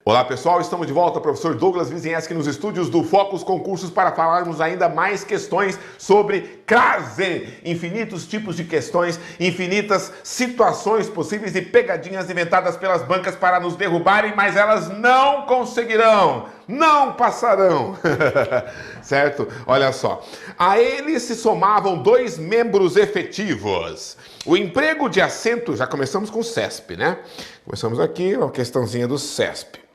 Olá pessoal, estamos de volta, professor Douglas Vizinheski nos estúdios do Focus Concursos para falarmos ainda mais questões sobre crase. Infinitos tipos de questões, infinitas situações possíveis e pegadinhas inventadas pelas bancas para nos derrubarem, mas elas não conseguirão, não passarão. Certo? Olha só, a eles se somavam dois membros efetivos. O emprego de assento, já começamos com o CESP, né? Começamos aqui, uma questãozinha do CESP.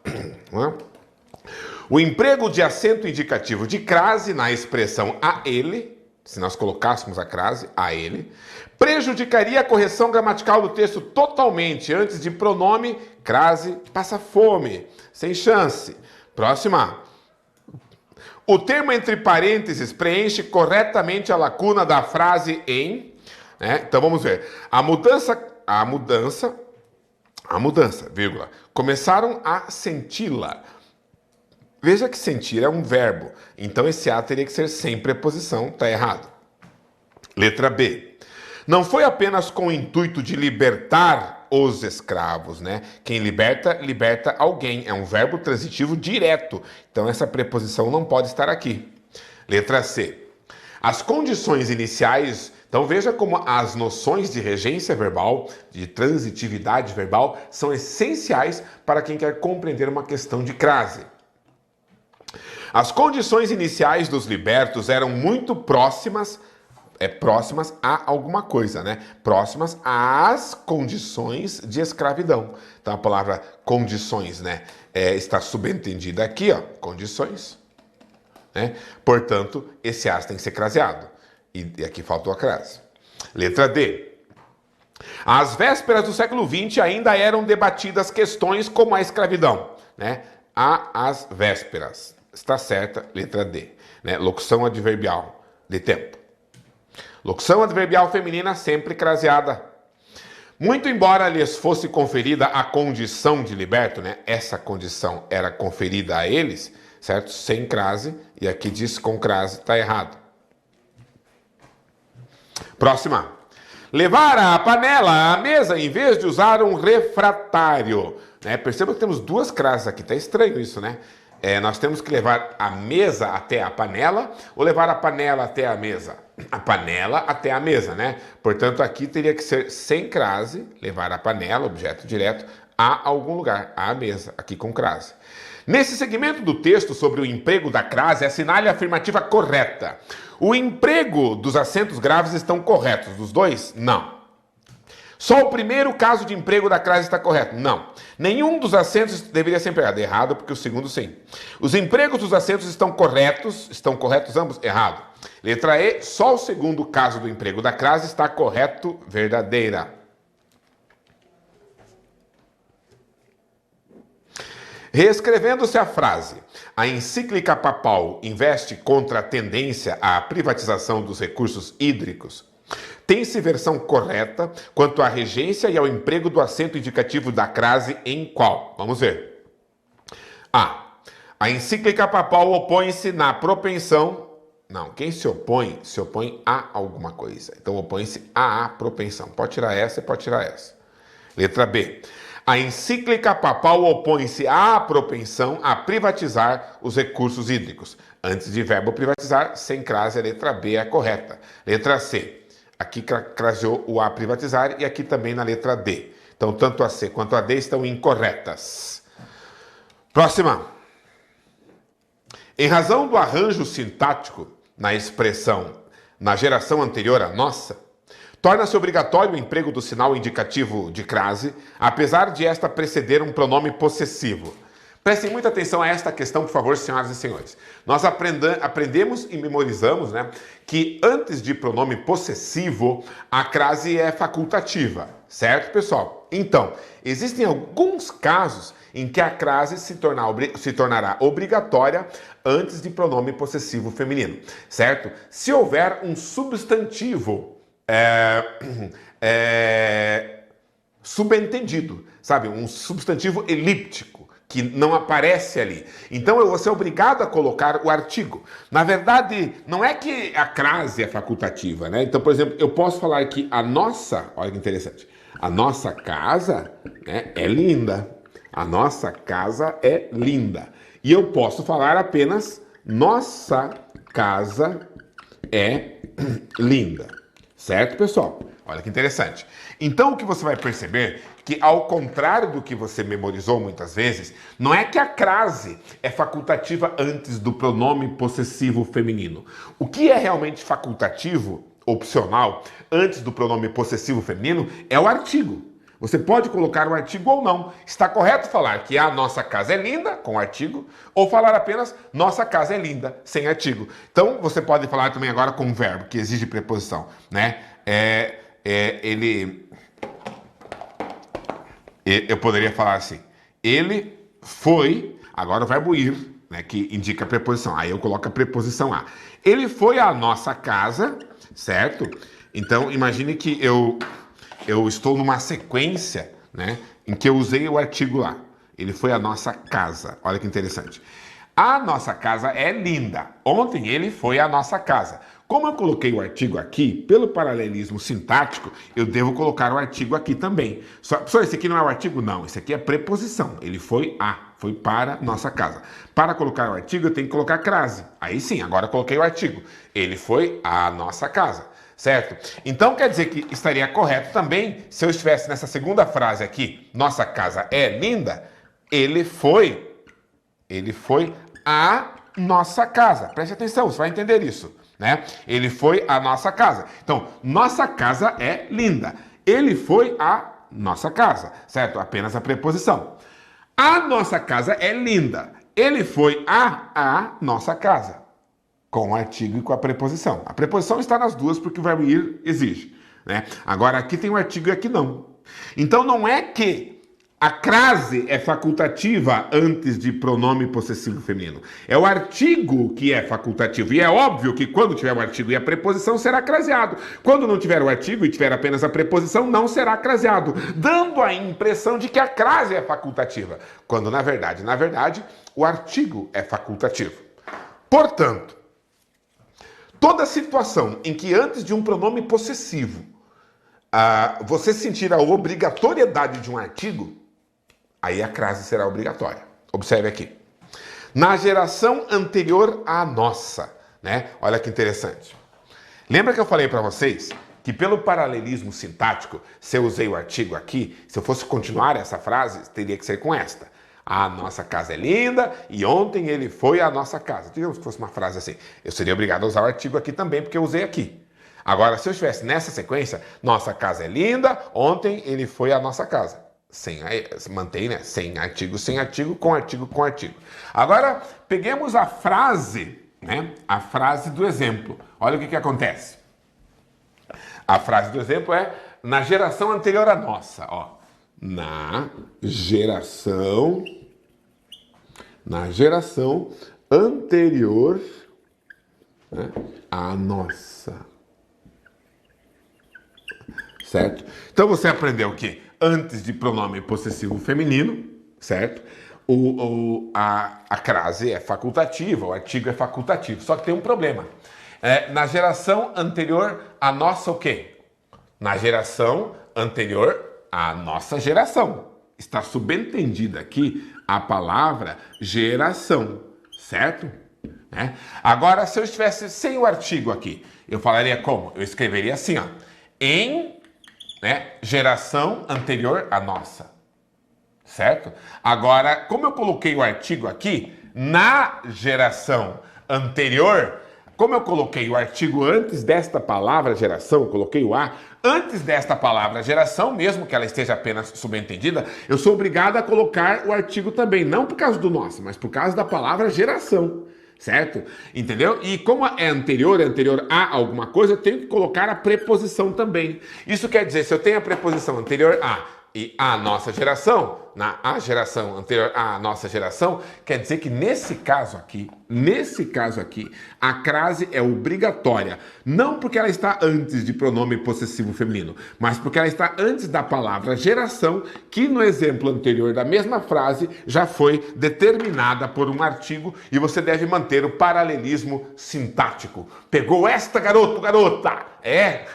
O emprego de acento indicativo de crase na expressão a ele, se nós colocássemos a crase a ele, prejudicaria a correção gramatical do texto totalmente. Antes de pronome, crase passa fome, sem chance. Próxima. O termo entre parênteses preenche corretamente a lacuna da frase em, né? Então vamos ver. A mudança, vírgula, começaram a senti-la. Veja que sentir é um verbo, então esse A teria que ser sem preposição, tá errado. Letra B. Não foi apenas com o intuito de libertar os escravos, né? Quem liberta, liberta alguém. É um verbo transitivo direto, então essa preposição não pode estar aqui. Letra C. As condições iniciais. Então veja como as noções de regência verbal, de transitividade verbal, são essenciais para quem quer compreender uma questão de crase. As condições iniciais dos libertos eram muito próximas a alguma coisa, né? Próximas às condições de escravidão. Então a palavra condições, né, está subentendida aqui, ó, condições, né? Portanto, esse as tem que ser craseado. E aqui faltou a crase. Letra D. Às vésperas do século XX ainda eram debatidas questões como a escravidão, né? Às vésperas. Está certa, letra D. Né? Locução adverbial de tempo. Locução adverbial feminina sempre craseada. Muito embora lhes fosse conferida a condição de liberto, né? Essa condição era conferida a eles, certo? Sem crase, e aqui diz com crase, está errado. Próxima. Levar a panela à mesa em vez de usar um refratário. Né? Perceba que temos duas crases aqui. Tá estranho isso, né? Nós temos que levar a mesa até a panela ou levar a panela até a mesa? A panela até a mesa, né? Portanto, aqui teria que ser sem crase, levar a panela, objeto direto, a algum lugar, à mesa, aqui com crase. Nesse segmento do texto sobre o emprego da crase, assinale a afirmativa correta. O emprego dos acentos graves estão corretos. Dos dois? Não. Só o primeiro caso de emprego da crase está correto? Não. Nenhum dos acentos deveria ser empregado. Errado, porque o segundo sim. Os empregos dos acentos estão corretos? Estão corretos ambos? Errado. Letra E, só o segundo caso do emprego da crase está correto, verdadeira. Reescrevendo-se a frase, a encíclica papal investe contra a tendência à privatização dos recursos hídricos. Tem-se versão correta quanto à regência e ao emprego do acento indicativo da crase em qual? Vamos ver. A. A encíclica papal opõe-se na propensão... Não, quem se opõe a alguma coisa. Então opõe-se à propensão. Pode tirar essa e pode tirar essa. Letra B. A encíclica papal opõe-se à propensão a privatizar os recursos hídricos. Antes de verbo privatizar, sem crase, a letra B é a correta. Letra C. Aqui craseou o a privatizar e aqui também na letra D. Então, tanto a C quanto a D estão incorretas. Próxima. Em razão do arranjo sintático na expressão na geração anterior à nossa, torna-se obrigatório o emprego do sinal indicativo de crase, apesar de esta preceder um pronome possessivo. Prestem muita atenção a esta questão, por favor, senhoras e senhores. Nós aprendemos e memorizamos, né, que antes de pronome possessivo, a crase é facultativa, certo, pessoal? Então, existem alguns casos em que a crase se tornará obrigatória antes de pronome possessivo feminino, certo? Se houver um substantivo subentendido, sabe? Um substantivo elíptico que não aparece ali. Então eu vou ser obrigado a colocar o artigo. Na verdade, não é que a crase é facultativa, né? Então, por exemplo, eu posso falar que a nossa, olha que interessante, a nossa casa, né, é linda. A nossa casa é linda. E eu posso falar apenas nossa casa é linda. Certo, pessoal? Olha que interessante. Então, o que você vai perceber que, ao contrário do que você memorizou muitas vezes, não é que a crase é facultativa antes do pronome possessivo feminino. O que é realmente facultativo, opcional, antes do pronome possessivo feminino é o artigo. Você pode colocar o artigo ou não. Está correto falar que a nossa casa é linda, com artigo, ou falar apenas nossa casa é linda, sem artigo. Então, você pode falar também agora com um verbo, que exige preposição, né? Eu poderia falar assim, ele foi, agora o verbo ir, né, que indica a preposição. Aí eu coloco a preposição a. Ele foi à nossa casa, certo? Então, imagine que eu estou numa sequência, né, em que eu usei o artigo lá. Ele foi à nossa casa. Olha que interessante. A nossa casa é linda. Ontem ele foi à nossa casa. Como eu coloquei o artigo aqui, pelo paralelismo sintático, eu devo colocar o artigo aqui também. Só esse aqui não é o artigo? Não, esse aqui é preposição. Ele foi para nossa casa. Para colocar o artigo, eu tenho que colocar crase. Aí sim, agora eu coloquei o artigo. Ele foi à nossa casa. Certo? Então quer dizer que estaria correto também se eu estivesse nessa segunda frase aqui, nossa casa é linda, ele foi à nossa casa. Preste atenção, você vai entender isso, né? Ele foi à nossa casa. Então, nossa casa é linda. Ele foi à nossa casa, certo? Apenas a preposição. A nossa casa é linda. Ele foi à nossa casa. Com o artigo e com a preposição. A preposição está nas duas porque o verbo ir exige, né? Agora, aqui tem o artigo e aqui não. Então, não é que a crase é facultativa antes de pronome possessivo feminino. É o artigo que é facultativo. E é óbvio que quando tiver o artigo e a preposição, será craseado. Quando não tiver o artigo e tiver apenas a preposição, não será craseado. Dando a impressão de que a crase é facultativa. Quando, na verdade, o artigo é facultativo. Portanto, toda situação em que antes de um pronome possessivo você sentir a obrigatoriedade de um artigo, aí a crase será obrigatória. Observe aqui. Na geração anterior à nossa, né? Olha que interessante. Lembra que eu falei para vocês que pelo paralelismo sintático, se eu usei o artigo aqui, se eu fosse continuar essa frase, teria que ser com esta. A nossa casa é linda e ontem ele foi à nossa casa. Digamos que fosse uma frase assim. Eu seria obrigado a usar o artigo aqui também, porque eu usei aqui. Agora, se eu estivesse nessa sequência, nossa casa é linda, ontem ele foi à nossa casa. Mantém, né? Sem artigo, com artigo, com artigo. Agora, peguemos a frase, né? A frase do exemplo. Olha o que acontece. A frase do exemplo é na geração anterior à nossa, ó. Na geração anterior, né, à nossa. Certo? Então você aprendeu o quê? Antes de pronome possessivo feminino, certo? A crase é facultativa, o artigo é facultativo. Só que tem um problema. Na geração anterior à nossa o quê? Na geração anterior à nossa geração. Está subentendida aqui a palavra geração, certo? Agora, se eu estivesse sem o artigo aqui, eu falaria como? Eu escreveria assim, ó. Em, né, geração anterior à nossa. Certo? Agora, como eu coloquei o artigo aqui, na geração anterior, como eu coloquei o artigo antes desta palavra geração, eu coloquei o a, antes desta palavra geração, mesmo que ela esteja apenas subentendida, eu sou obrigado a colocar o artigo também, não por causa do nosso, mas por causa da palavra geração, certo? Entendeu? E como é anterior a alguma coisa, eu tenho que colocar a preposição também. Isso quer dizer, se eu tenho a preposição anterior a e a nossa geração, a geração anterior à nossa geração, quer dizer que nesse caso aqui, a crase é obrigatória. Não porque ela está antes de pronome possessivo feminino, mas porque ela está antes da palavra geração, que no exemplo anterior da mesma frase já foi determinada por um artigo e você deve manter o paralelismo sintático. Pegou esta, garoto, garota? É?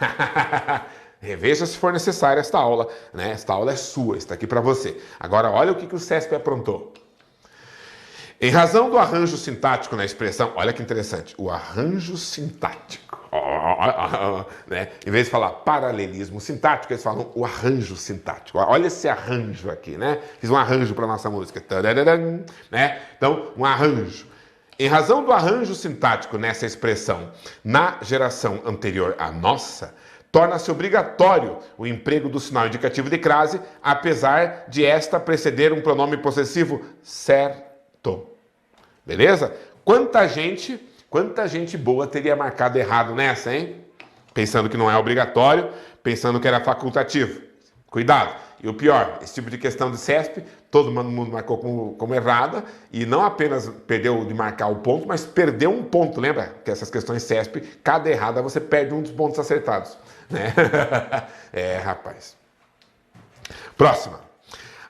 Reveja se for necessária esta aula, né? Esta aula é sua, está aqui para você. Agora, olha o que o CESP aprontou. Em razão do arranjo sintático na expressão, olha que interessante, o arranjo sintático, né? Em vez de falar paralelismo sintático, eles falam o arranjo sintático. Olha esse arranjo aqui, né? Fiz um arranjo para nossa música, né? Então, um arranjo. Em razão do arranjo sintático nessa expressão na geração anterior à nossa, torna-se obrigatório o emprego do sinal indicativo de crase, apesar de esta preceder um pronome possessivo certo. Beleza? Quanta gente boa teria marcado errado nessa, hein? Pensando que não é obrigatório, pensando que era facultativo. Cuidado. E o pior, esse tipo de questão de CESP, todo mundo marcou como errada, e não apenas perdeu de marcar o ponto, mas perdeu um ponto. Lembra que essas questões CESP, cada errada você perde um dos pontos acertados. Né? Rapaz. Próxima.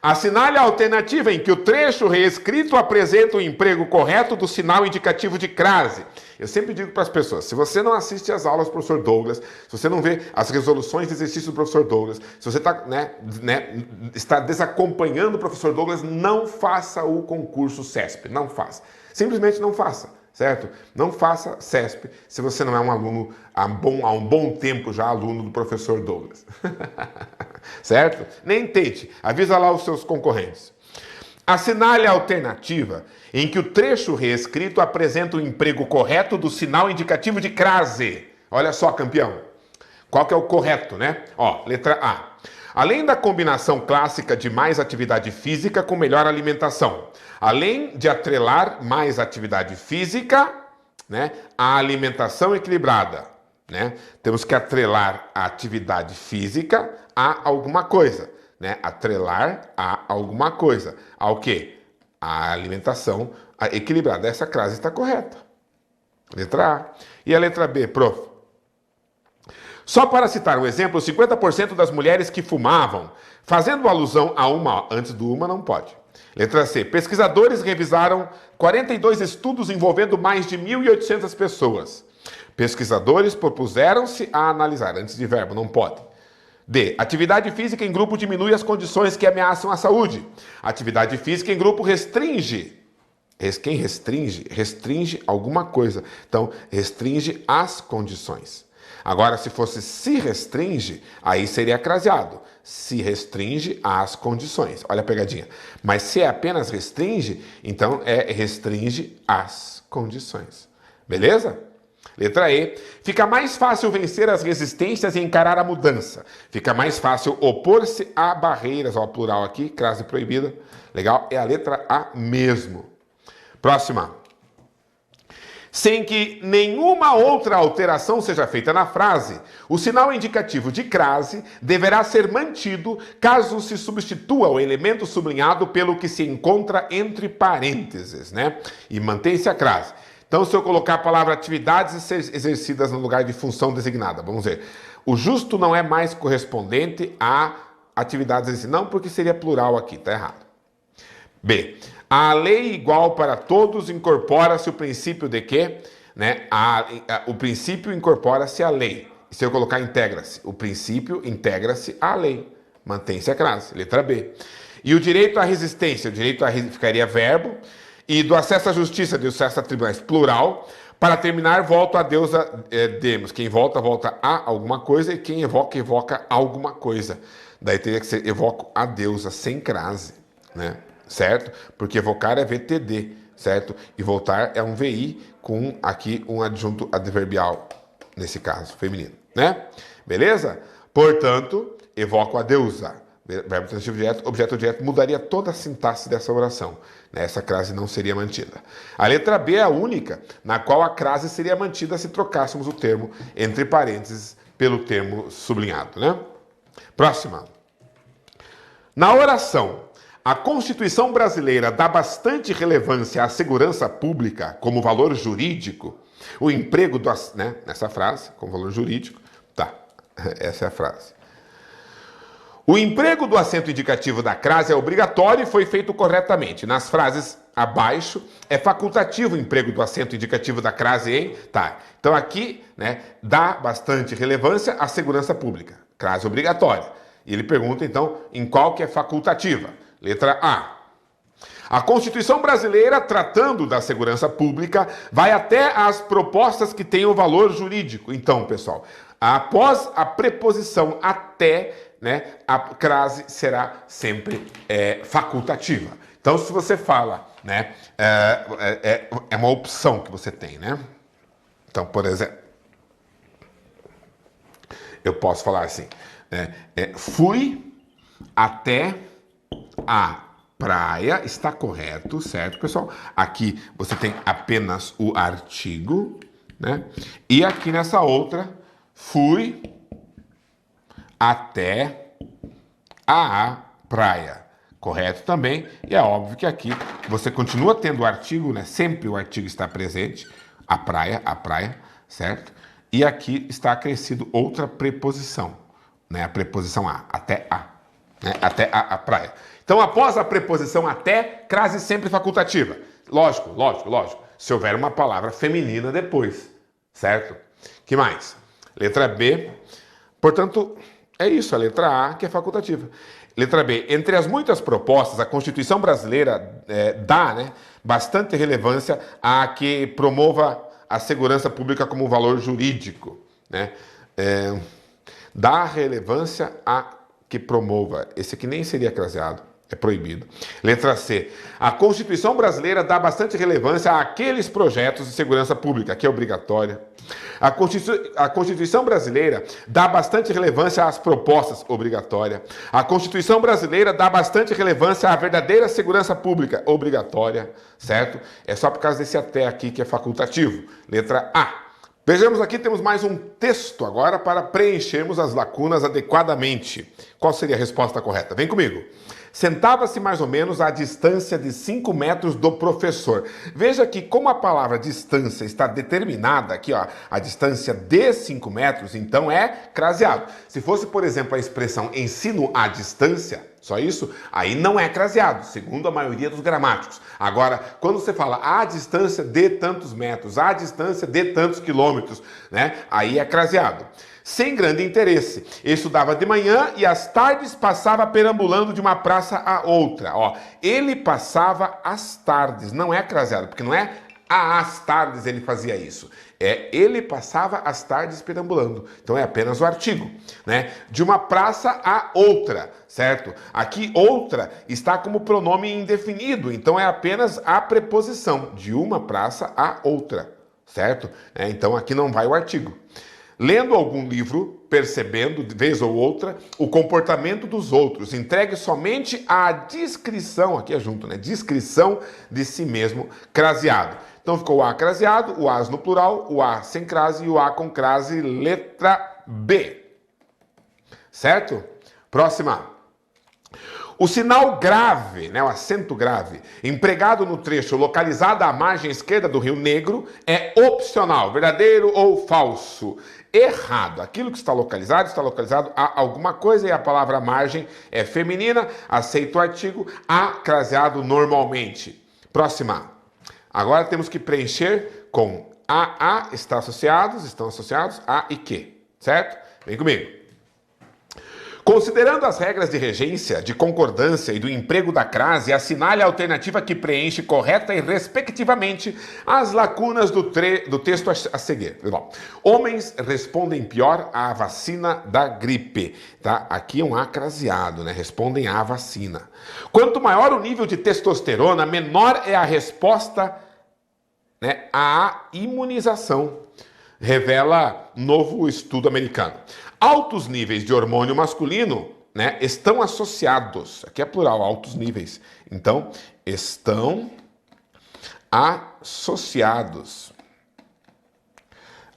Assinale a alternativa em que o trecho reescrito apresenta o emprego correto do sinal indicativo de crase. Eu sempre digo para as pessoas, se você não assiste às aulas do professor Douglas, se você não vê as resoluções de exercício do professor Douglas, se você está desacompanhando o professor Douglas, não faça o concurso CESP, não faça. Simplesmente não faça, certo? Não faça CESP se você não é um aluno há um bom tempo já aluno do professor Douglas. Certo? Nem tente, avisa lá os seus concorrentes. Assinale a alternativa em que o trecho reescrito apresenta o emprego correto do sinal indicativo de crase. Olha só, campeão. Qual que é o correto, né? Ó, letra A. Além da combinação clássica de mais atividade física com melhor alimentação, além de atrelar mais atividade física, né, a alimentação equilibrada, né? Temos que atrelar a atividade física a alguma coisa, né? Atrelar a alguma coisa. Ao quê? A alimentação equilibrada. Essa crase está correta. Letra A. E a letra B, prof? Só para citar um exemplo, 50% das mulheres que fumavam, fazendo alusão a uma, antes do uma não pode. Letra C. Pesquisadores revisaram 42 estudos envolvendo mais de 1.800 pessoas. Pesquisadores propuseram-se a analisar, antes de verbo, não pode. D. Atividade física em grupo diminui as condições que ameaçam a saúde. Atividade física em grupo restringe. Quem restringe? Restringe alguma coisa. Então, restringe as condições. Agora, se fosse se restringe, aí seria craseado. Se restringe às condições. Olha a pegadinha. Mas se é apenas restringe, então é restringe às condições. Beleza? Letra E. Fica mais fácil vencer as resistências e encarar a mudança. Fica mais fácil opor-se a barreiras. Ó, plural aqui, crase proibida. Legal? É a letra A mesmo. Próxima. Sem que nenhuma outra alteração seja feita na frase, o sinal indicativo de crase deverá ser mantido caso se substitua o elemento sublinhado pelo que se encontra entre parênteses, né? E mantém-se a crase. Então, se eu colocar a palavra atividades exercidas no lugar de função designada, vamos ver. O justo não é mais correspondente a atividades exercidas. Não, porque seria plural aqui, tá errado. B. A lei igual para todos incorpora-se o princípio de que, né? O princípio incorpora-se à lei. E se eu colocar integra-se, o princípio integra-se à lei. Mantém-se a crase. Letra B. E o direito à resistência, o direito à ficaria verbo. E do acesso à justiça, do acesso a tribunais, plural. Para terminar, volto a deusa demos. Quem volta, volta a alguma coisa. E quem evoca, evoca alguma coisa. Daí teria que ser evoco a deusa, sem crase, né? Certo? Porque evocar é VTD, certo? E voltar é um VI com aqui um adjunto adverbial, nesse caso, feminino, né? Beleza? Portanto, evoco a deusa. Verbo transitivo direto, objeto direto, mudaria toda a sintaxe dessa oração. Essa crase não seria mantida. A letra B é a única na qual a crase seria mantida se trocássemos o termo entre parênteses pelo termo sublinhado, né? Próxima. Na oração, a Constituição brasileira dá bastante relevância à segurança pública como valor jurídico. O emprego do... né? Nessa frase, como valor jurídico. Tá, essa é a frase. O emprego do acento indicativo da crase é obrigatório e foi feito corretamente. Nas frases abaixo, é facultativo o emprego do acento indicativo da crase em... Tá, então aqui, né, dá bastante relevância à segurança pública. crase obrigatória. E ele pergunta, então, em qual que é facultativa. Letra A. A Constituição brasileira, tratando da segurança pública, vai até as propostas que tenham valor jurídico. Então, pessoal, após a preposição até, né, a crase será sempre facultativa. Então, se você fala, né, é uma opção que você tem, né? Então, por exemplo, eu posso falar assim, fui até a praia, está correto, certo, pessoal? Aqui você tem apenas o artigo, né? E aqui nessa outra, fui até a praia. Correto também. E é óbvio que aqui você continua tendo o artigo, né? Sempre o artigo está presente. A praia, certo? E aqui está acrescido outra preposição, né? A preposição a, até a, né? Até a praia. Então, após a preposição até, crase sempre facultativa. Lógico. Se houver uma palavra feminina depois, certo? Que mais? Letra B. Portanto, é isso, a letra A que é facultativa. Letra B. Entre as muitas propostas, a Constituição brasileira dá, né, bastante relevância a que promova a segurança pública como valor jurídico, né? Dá relevância a que promova. Esse aqui nem seria craseado. É proibido. Letra C. A Constituição brasileira dá bastante relevância àqueles projetos de segurança pública, que é obrigatória. A Constituição brasileira dá bastante relevância às propostas, obrigatória. A Constituição brasileira dá bastante relevância à verdadeira segurança pública, obrigatória, certo? É só por causa desse até aqui que é facultativo. Letra A. Vejamos aqui, temos mais um texto agora para preenchermos as lacunas adequadamente. Qual seria a resposta correta? Vem comigo. Sentava-se mais ou menos à distância de 5 metros do professor. Veja que como a palavra distância está determinada aqui, ó, a distância de 5 metros, então é craseado. Se fosse, por exemplo, a expressão ensino à distância, só isso, aí não é craseado, segundo a maioria dos gramáticos. Agora, quando você fala à distância de tantos metros, à distância de tantos quilômetros, né, aí é craseado. Sem grande interesse. Ele estudava de manhã e às tardes passava perambulando de uma praça a outra. Ó, ele passava às tardes, não é craseado, porque não é às tardes ele fazia isso. Ele passava as tardes perambulando. Então é apenas o artigo, né? De uma praça a outra, certo? Aqui outra está como pronome indefinido, então é apenas a preposição de uma praça a outra, certo? Então aqui não vai o artigo. Lendo algum livro, percebendo, de vez ou outra, o comportamento dos outros, entregue somente a descrição, aqui é junto, né? Descrição de si mesmo, craseado. Então ficou o A craseado, o As no plural, o A sem crase e o A com crase, letra B. Certo? Próxima. O sinal grave, né, o acento grave, empregado no trecho localizado à margem esquerda do Rio Negro é opcional, verdadeiro ou falso? Errado. Aquilo que está localizado a alguma coisa e a palavra margem é feminina, aceita o artigo, a craseado normalmente. Próxima. Agora temos que preencher com a estão associados a e que, certo? Vem comigo. Considerando as regras de regência, de concordância e do emprego da crase, assinale a alternativa que preenche correta e respectivamente as lacunas do texto a seguir. Homens respondem pior à vacina da gripe. Tá? Aqui é um A craseado, né? Respondem à vacina. Quanto maior o nível de testosterona, menor é a resposta, né, à imunização. Revela novo estudo americano. Altos níveis de hormônio masculino, né, estão associados, aqui é plural, altos níveis, então, estão associados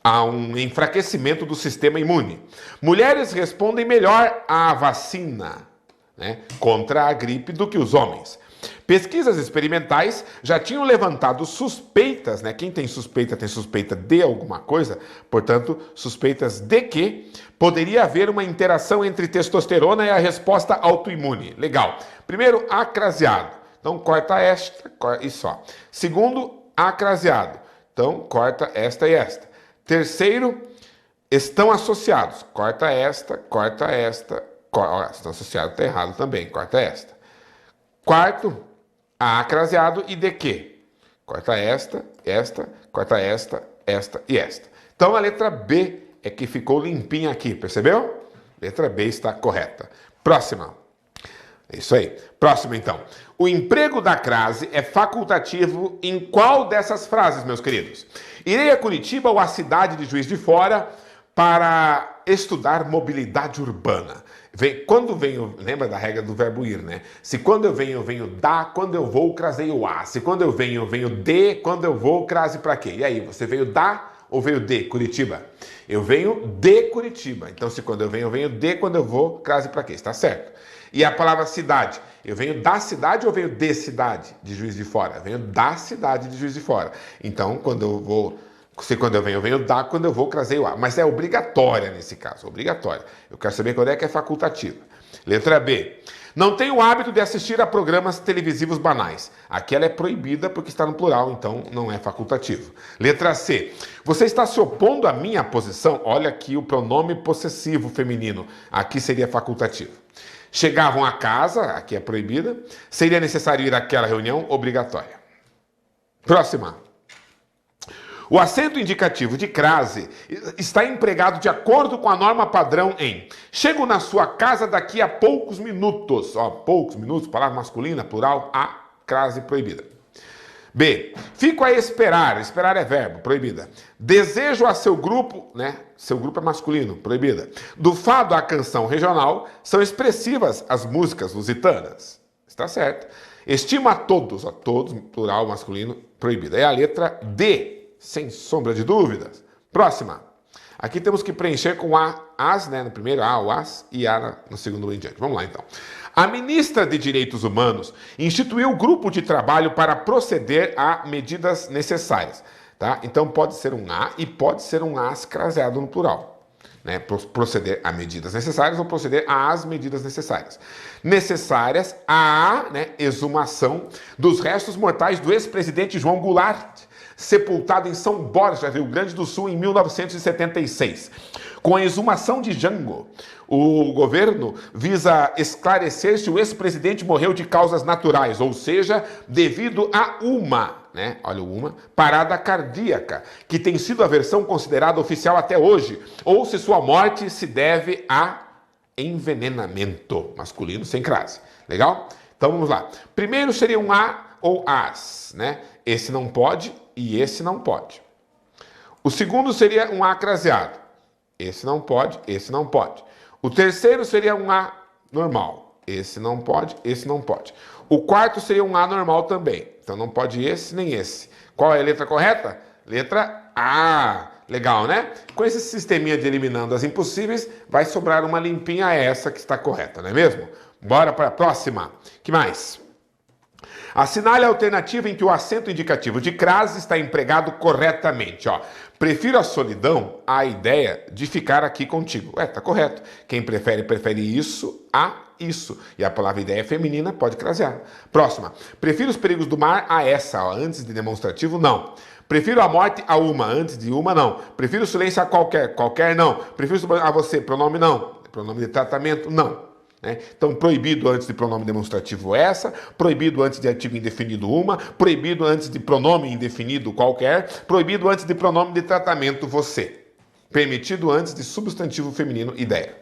a um enfraquecimento do sistema imune. Mulheres respondem melhor à vacina, né, contra a gripe do que os homens. Pesquisas experimentais já tinham levantado suspeitas, né? Quem tem suspeita de alguma coisa, portanto, suspeitas de que poderia haver uma interação entre testosterona e a resposta autoimune. Legal. Primeiro, acraseado. Então, corta esta e só. Segundo, acraseado. Então, corta esta e esta. Terceiro, estão associados. Corta esta, corta esta. Estão associados, está errado também. Corta esta. Quarto, a craseado e de que? Corta esta, corta esta e esta. Então a letra B é que ficou limpinha aqui, percebeu? Letra B está correta. Próxima. É isso aí. Próximo, então. O emprego da crase é facultativo em qual dessas frases, meus queridos? Irei a Curitiba ou à cidade de Juiz de Fora para estudar mobilidade urbana. Quando venho, lembra da regra do verbo ir, né? Se quando eu venho da, quando eu vou, craseio a. Se quando eu venho de, quando eu vou, crase para quê? E aí, você veio da ou veio de Curitiba? Eu venho de Curitiba. Então, se quando eu venho de, quando eu vou, crase para quê? Está certo. E a palavra cidade? Eu venho da cidade ou venho de cidade de Juiz de Fora? Eu venho da cidade de Juiz de Fora. Então, quando eu vou... Se quando eu venho da, quando eu vou, craseio a. Mas é obrigatória nesse caso, obrigatória. Eu quero saber quando é que é facultativa. Letra B. Não tenho o hábito de assistir a programas televisivos banais. Aqui ela é proibida porque está no plural, então não é facultativo. Letra C. Você está se opondo à minha posição? Olha aqui o pronome possessivo feminino. Aqui seria facultativo. Chegavam a casa, aqui é proibida. Seria necessário ir àquela reunião? Obrigatória. Próxima. O acento indicativo de crase está empregado de acordo com a norma padrão em chego na sua casa daqui a poucos minutos. Ó, poucos minutos, palavra masculina, plural, a, crase proibida. B. Fico a esperar. Esperar é verbo, proibida. Desejo a seu grupo, né? Seu grupo é masculino, proibida. Do fado à canção regional, são expressivas as músicas lusitanas. Está certo. Estimo a todos, plural masculino, proibida. É a letra D. Sem sombra de dúvidas. Próxima. Aqui temos que preencher com as, né? No primeiro, o as e a no segundo em diante. Vamos lá, então. A ministra de Direitos Humanos instituiu grupo de trabalho para proceder a medidas necessárias. Tá? Então, pode ser um a e pode ser um as craseado no plural. Né? Proceder a medidas necessárias ou proceder às medidas necessárias. Necessárias a, né, exumação dos restos mortais do ex-presidente João Goulart, sepultado em São Borja, Rio Grande do Sul, em 1976. Com a exumação de Jango, o governo visa esclarecer se o ex-presidente morreu de causas naturais, ou seja, devido a uma parada cardíaca, que tem sido a versão considerada oficial até hoje, ou se sua morte se deve a envenenamento, masculino sem crase. Legal? Então vamos lá. Primeiro seria um a ou as, né? Esse não pode e esse não pode. O segundo seria um a craseado. Esse não pode, esse não pode. O terceiro seria um a normal. Esse não pode, esse não pode. O quarto seria um a normal também. Então não pode esse nem esse. Qual é a letra correta? Letra A. Legal, né? Com esse sisteminha de eliminando as impossíveis, vai sobrar uma limpinha essa que está correta, não é mesmo? Bora para a próxima. Que mais? Assinale a alternativa em que o acento indicativo de crase está empregado corretamente. Ó, prefiro a solidão à ideia de ficar aqui contigo. Tá correto. Quem prefere isso a isso. E a palavra ideia feminina pode crasear. Próxima. Prefiro os perigos do mar a essa. Ó, antes de demonstrativo, não. Prefiro a morte a uma. Antes de uma, não. Prefiro o silêncio a qualquer. Qualquer, não. Prefiro a você. Pronome, não. Pronome de tratamento, não. Né? Então, proibido antes de pronome demonstrativo essa, proibido antes de artigo indefinido uma, proibido antes de pronome indefinido qualquer, proibido antes de pronome de tratamento você. Permitido antes de substantivo feminino ideia.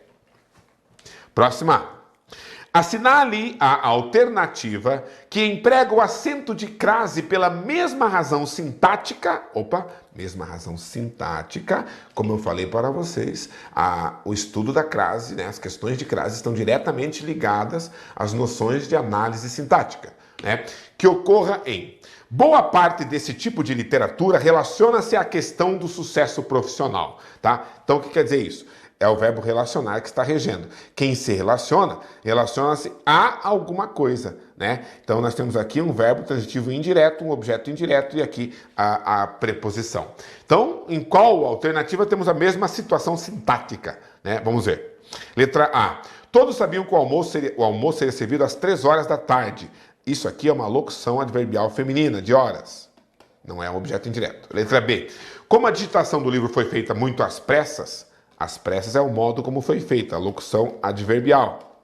Próxima. Assinale a alternativa que emprega o acento de crase pela mesma razão sintática, como eu falei para vocês, o estudo da crase, né, as questões de crase estão diretamente ligadas às noções de análise sintática, né, que ocorra em boa parte desse tipo de literatura relaciona-se à questão do sucesso profissional, tá? Então, o que quer dizer isso? É o verbo relacionar que está regendo. Quem se relaciona, relaciona-se a alguma coisa, né? Então, nós temos aqui um verbo transitivo indireto, um objeto indireto e aqui a preposição. Então, em qual alternativa temos a mesma situação sintática, né? Vamos ver. Letra A. Todos sabiam que o almoço seria servido às 3 horas da tarde. Isso aqui é uma locução adverbial feminina, de horas. Não é um objeto indireto. Letra B. Como a digitação do livro foi feita muito às pressas, Às pressas é o modo como foi feita, a locução adverbial.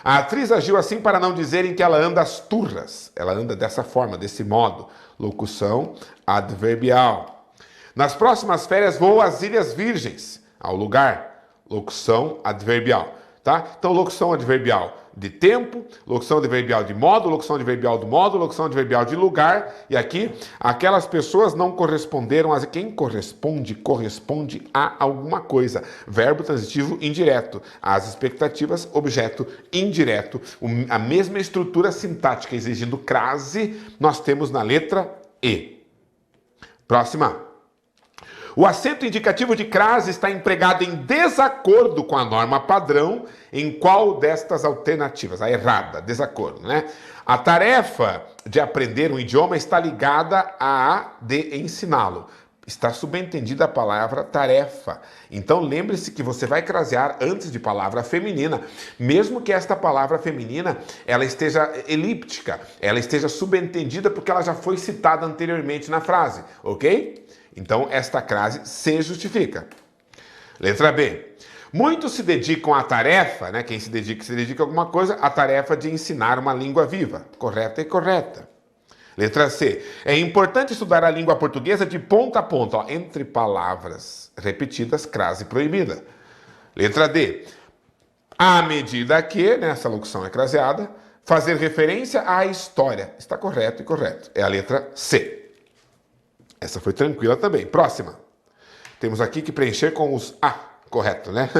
A atriz agiu assim para não dizerem que ela anda às turras. Ela anda dessa forma, desse modo. Locução adverbial. Nas próximas férias vou às Ilhas Virgens, ao lugar. Locução adverbial. Tá? Então, locução adverbial de tempo, locução adverbial de modo, locução adverbial do modo, locução adverbial de lugar. E aqui, aquelas pessoas não corresponderam a... Quem corresponde, corresponde a alguma coisa. Verbo transitivo indireto. As expectativas, objeto indireto. A mesma estrutura sintática exigindo crase, nós temos na letra E. Próxima. O acento indicativo de crase está empregado em desacordo com a norma padrão em qual destas alternativas? A errada, desacordo, né? A tarefa de aprender um idioma está ligada à de ensiná-lo. Está subentendida a palavra tarefa. Então lembre-se que você vai crasear antes de palavra feminina, mesmo que esta palavra feminina ela esteja elíptica, ela esteja subentendida porque ela já foi citada anteriormente na frase, ok? Então, esta crase se justifica. Letra B. Muitos se dedicam à tarefa, né? Quem se dedica a alguma coisa, a tarefa de ensinar uma língua viva. Correta e correta. Letra C. É importante estudar a língua portuguesa de ponta a ponta, ó, entre palavras repetidas, crase proibida. Letra D. À medida que, né, essa locução é craseada, fazer referência à história. Está correto e correto. É a letra C. Essa foi tranquila também. Próxima. Temos aqui que preencher com os A, correto, né?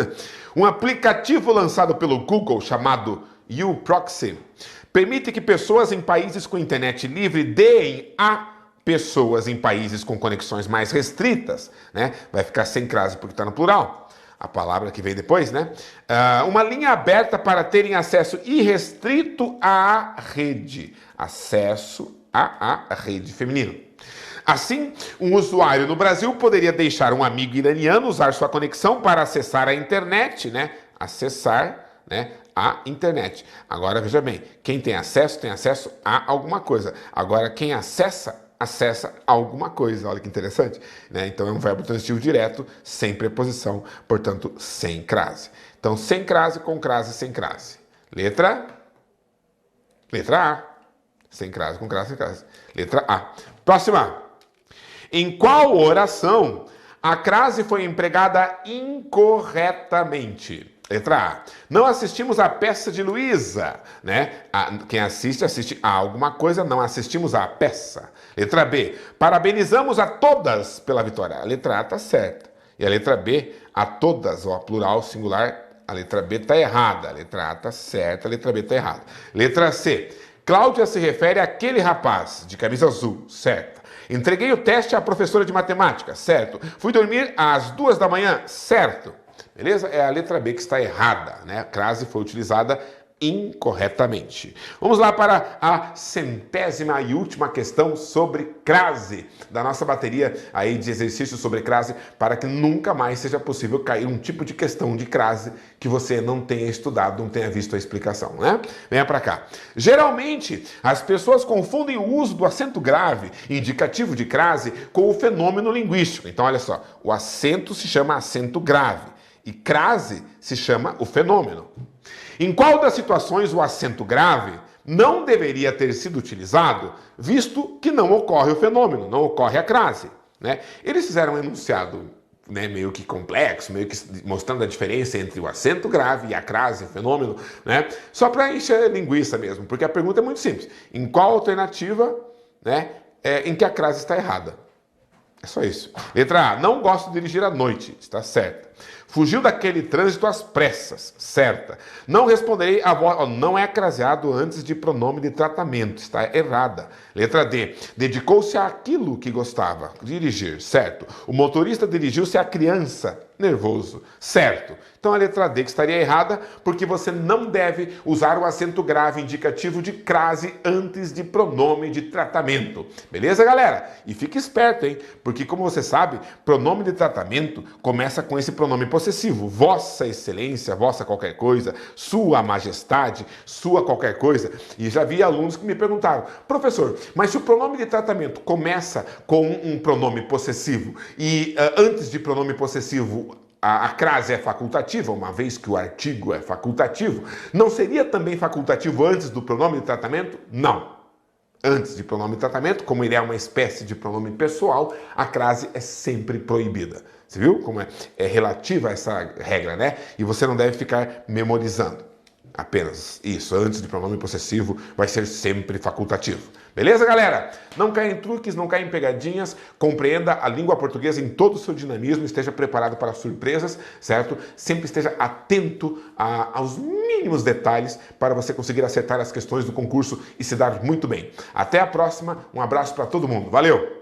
Um aplicativo lançado pelo Google chamado uProxy permite que pessoas em países com internet livre deem a pessoas em países com conexões mais restritas, né? Vai ficar sem crase porque está no plural. A palavra que vem depois, né? Uma linha aberta para terem acesso irrestrito à rede. Acesso à rede feminino. Assim, um usuário no Brasil poderia deixar um amigo iraniano usar sua conexão para acessar a internet, né? Acessar, né, a internet. Agora, veja bem, quem tem acesso a alguma coisa. Agora, quem acessa alguma coisa. Olha que interessante, né? Então, é um verbo transitivo direto, sem preposição, portanto, sem crase. Então, sem crase, com crase, sem crase. Letra A. Sem crase, com crase, sem crase. Letra A. Próxima. Em qual oração a crase foi empregada incorretamente? Letra A. Não assistimos à peça de Luísa, né? Quem assiste a alguma coisa, não assistimos à peça. Letra B. Parabenizamos a todas pela vitória. A letra A está certa. E a letra B, a todas, ou a plural singular, a letra B está errada. A letra A está certa, a letra B está errada. Letra C. Cláudia se refere àquele rapaz de camisa azul, certa. Entreguei o teste à professora de matemática, certo. Fui dormir às 2 da manhã, certo. Beleza? É a letra B que está errada, né? A crase foi utilizada incorretamente. Vamos lá para a 100ª e última questão sobre crase, da nossa bateria aí de exercícios sobre crase, para que nunca mais seja possível cair um tipo de questão de crase que você não tenha estudado, não tenha visto a explicação, né? Venha para cá. Geralmente, as pessoas confundem o uso do acento grave, indicativo de crase, com o fenômeno linguístico. Então, olha só, o acento se chama acento grave e crase se chama o fenômeno. Em qual das situações o acento grave não deveria ter sido utilizado, visto que não ocorre o fenômeno, não ocorre a crase, né? Eles fizeram um enunciado, né, meio que complexo, meio que mostrando a diferença entre o acento grave e a crase, o fenômeno, né? Só para encher linguiça mesmo, porque a pergunta é muito simples. Em qual alternativa, né, em que a crase está errada? É só isso. Letra A. Não gosto de dirigir à noite. Está certa. Fugiu daquele trânsito às pressas. Certa. Não responderei a voz. Não é craseado antes de pronome de tratamento. Está errada. Letra D. Dedicou-se àquilo que gostava. Dirigir. Certo. O motorista dirigiu-se à criança. Nervoso. Certo. Então a letra D que estaria errada, porque você não deve usar o acento grave indicativo de crase antes de pronome de tratamento. Beleza, galera? E fique esperto, hein? Porque, como você sabe, pronome de tratamento começa com esse pronome possessivo. Vossa Excelência, vossa qualquer coisa, sua majestade, sua qualquer coisa. E já vi alunos que me perguntaram, professor, mas se o pronome de tratamento começa com um pronome possessivo e antes de pronome possessivo a crase é facultativa, uma vez que o artigo é facultativo, não seria também facultativo antes do pronome de tratamento? Não. Antes de pronome de tratamento, como ele é uma espécie de pronome pessoal, a crase é sempre proibida. Você viu como é relativa essa regra, né? E você não deve ficar memorizando. Apenas isso, antes de pronome possessivo, vai ser sempre facultativo. Beleza, galera? Não caia em truques, não caia em pegadinhas, compreenda a língua portuguesa em todo o seu dinamismo, esteja preparado para surpresas, certo? Sempre esteja atento aos mínimos detalhes para você conseguir acertar as questões do concurso e se dar muito bem. Até a próxima, um abraço para todo mundo. Valeu!